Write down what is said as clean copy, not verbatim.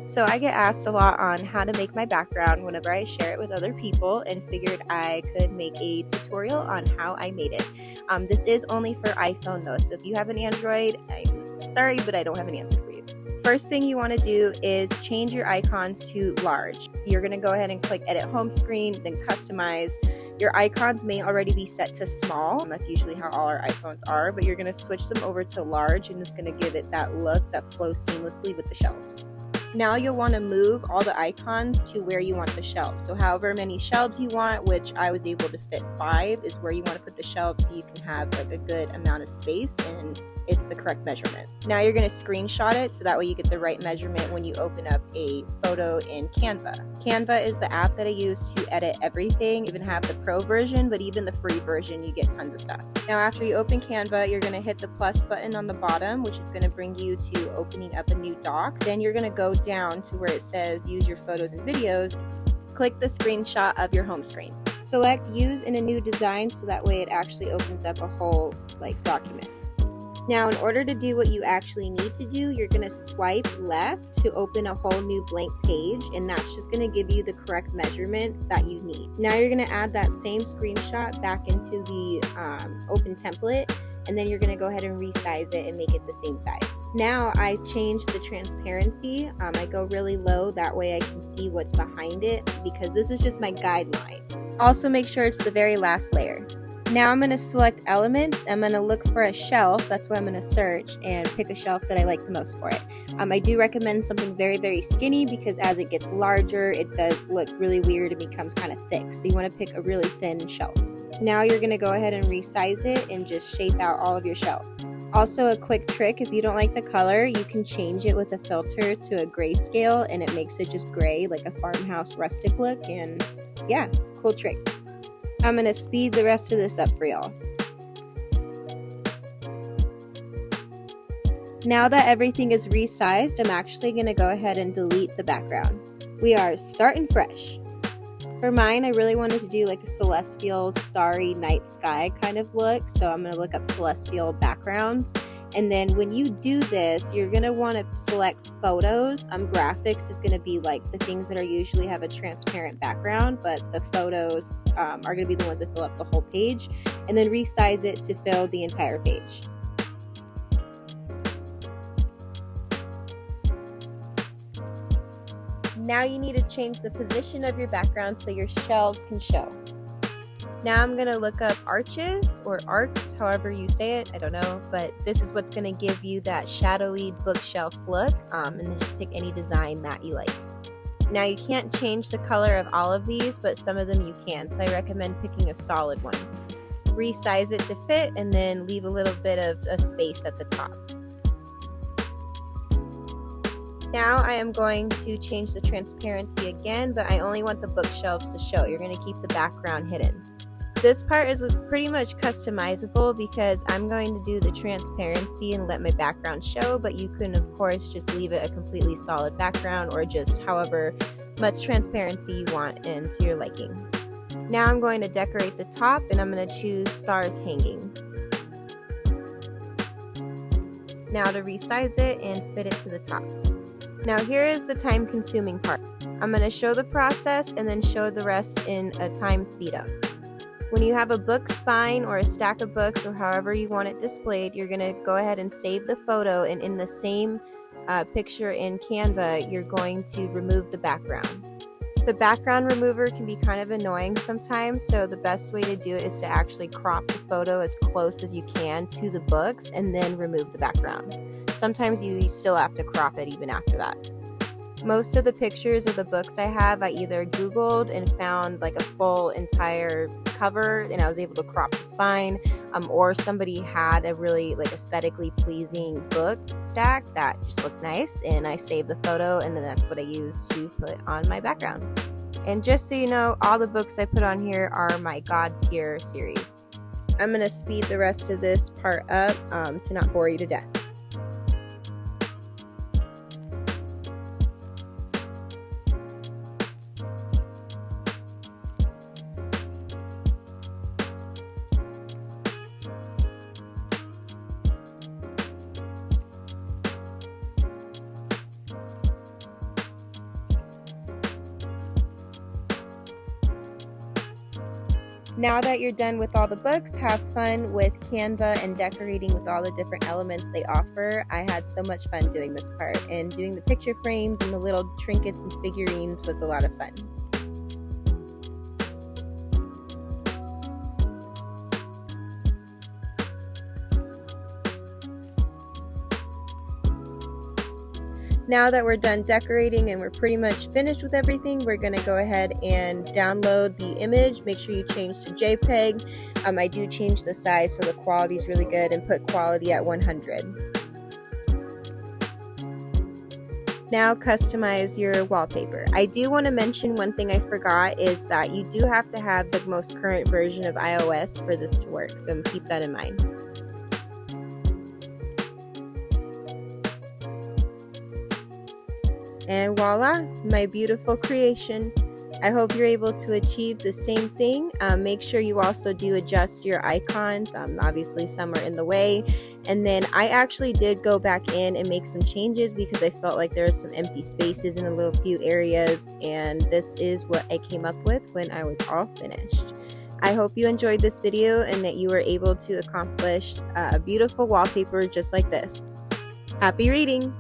So I get asked a lot on how to make my background whenever I share it with other people, and figured I could make a tutorial on how I made it. This is only for iPhone though, so if you have an Android, I'm sorry, but I don't have an answer for you. First thing you want to do is change your icons to large. You're going to go ahead and click edit home screen, then customize. Your icons may already be set to small. That's usually how all our iPhones are, but you're going to switch them over to large, and it's going to give it that look that flows seamlessly with the shelves. Now you'll want to move all the icons to where you want the shelves. So however many shelves you want, which I was able to fit 5, is where you want to put the shelves so you can have like a good amount of space and it's the correct measurement. Now you're going to screenshot it so that way you get the right measurement when you open up a photo in Canva. Canva is the app that I use to edit everything. You even have the pro version, but even the free version you get tons of stuff. Now after you open Canva, you're going to hit the plus button on the bottom, which is going to bring you to opening up a new doc. Then you're going to go down to where it says use your photos and videos. Click the screenshot of your home screen. Select use in a new design so that way it actually opens up a whole document. Now, in order to do what you actually need to do, you're going to swipe left to open a whole new blank page, and that's just going to give you the correct measurements that you need. Now you're going to add that same screenshot back into the open template, and then you're going to go ahead and resize it and make it the same size. Now I changed the transparency. I go really low, that way I can see what's behind it, because this is just my guideline. Also make sure it's the very last layer. Now I'm going to select elements. I'm going to look for a shelf. That's what I'm going to search and pick a shelf that I like the most for it. I do recommend something very, very skinny, because as it gets larger, it does look really weird and becomes kind of thick. So you want to pick a really thin shelf. Now you're going to go ahead and resize it and just shape out all of your shelf. Also a quick trick, if you don't like the color, you can change it with a filter to a grayscale, and it makes it just gray, like a farmhouse rustic look. And yeah, cool trick. I'm going to speed the rest of this up for y'all. Now that everything is resized, I'm actually going to go ahead and delete the background. We are starting fresh. For mine, I really wanted to do like a celestial, starry night sky kind of look, so I'm going to look up celestial backgrounds. And then when you do this, you're going to want to select photos. Graphics is going to be like the things that are usually have a transparent background, but the photos are going to be the ones that fill up the whole page, and then resize it to fill the entire page. Now you need to change the position of your background so your shelves can show. Now I'm going to look up arches or arcs, however you say it, I don't know, but this is what's going to give you that shadowy bookshelf look, and then just pick any design that you like. Now you can't change the color of all of these, but some of them you can, so I recommend picking a solid one. Resize it to fit, and then leave a little bit of a space at the top. Now I am going to change the transparency again, but I only want the bookshelves to show. You're going to keep the background hidden. This part is pretty much customizable, because I'm going to do the transparency and let my background show, but you can of course just leave it a completely solid background, or just however much transparency you want into your liking. Now I'm going to decorate the top, and I'm going to choose stars hanging. Now to resize it and fit it to the top. Now here is the time consuming part. I'm going to show the process and then show the rest in a time speed up. When you have a book spine or a stack of books, or however you want it displayed, you're going to go ahead and save the photo, and in the same picture in Canva, you're going to remove the background. The background remover can be kind of annoying sometimes, so the best way to do it is to actually crop the photo as close as you can to the books and then remove the background. Sometimes you still have to crop it even after that. Most of the pictures of the books I have, I either Googled and found like a full entire cover, and I was able to crop the spine, or somebody had a really aesthetically pleasing book stack that just looked nice, and I saved the photo, and then that's what I used to put on my background. And just so you know, all the books I put on here are my God tier series. I'm going to speed the rest of this part up to not bore you to death. Now that you're done with all the books, have fun with Canva and decorating with all the different elements they offer. I had so much fun doing this part, and doing the picture frames and the little trinkets and figurines was a lot of fun. Now that we're done decorating and we're pretty much finished with everything, we're going to go ahead and download the image. Make sure you change to JPEG. I do change the size so the quality is really good, and put quality at 100. Now customize your wallpaper. I do want to mention one thing I forgot is that you do have to have the most current version of iOS for this to work, so keep that in mind. And voila, my beautiful creation. I hope you're able to achieve the same thing. Make sure you also do adjust your icons. Obviously some are in the way. And then I actually did go back in and make some changes because I felt like there was some empty spaces in a little few areas. And this is what I came up with when I was all finished. I hope you enjoyed this video and that you were able to accomplish a beautiful wallpaper just like this. Happy reading!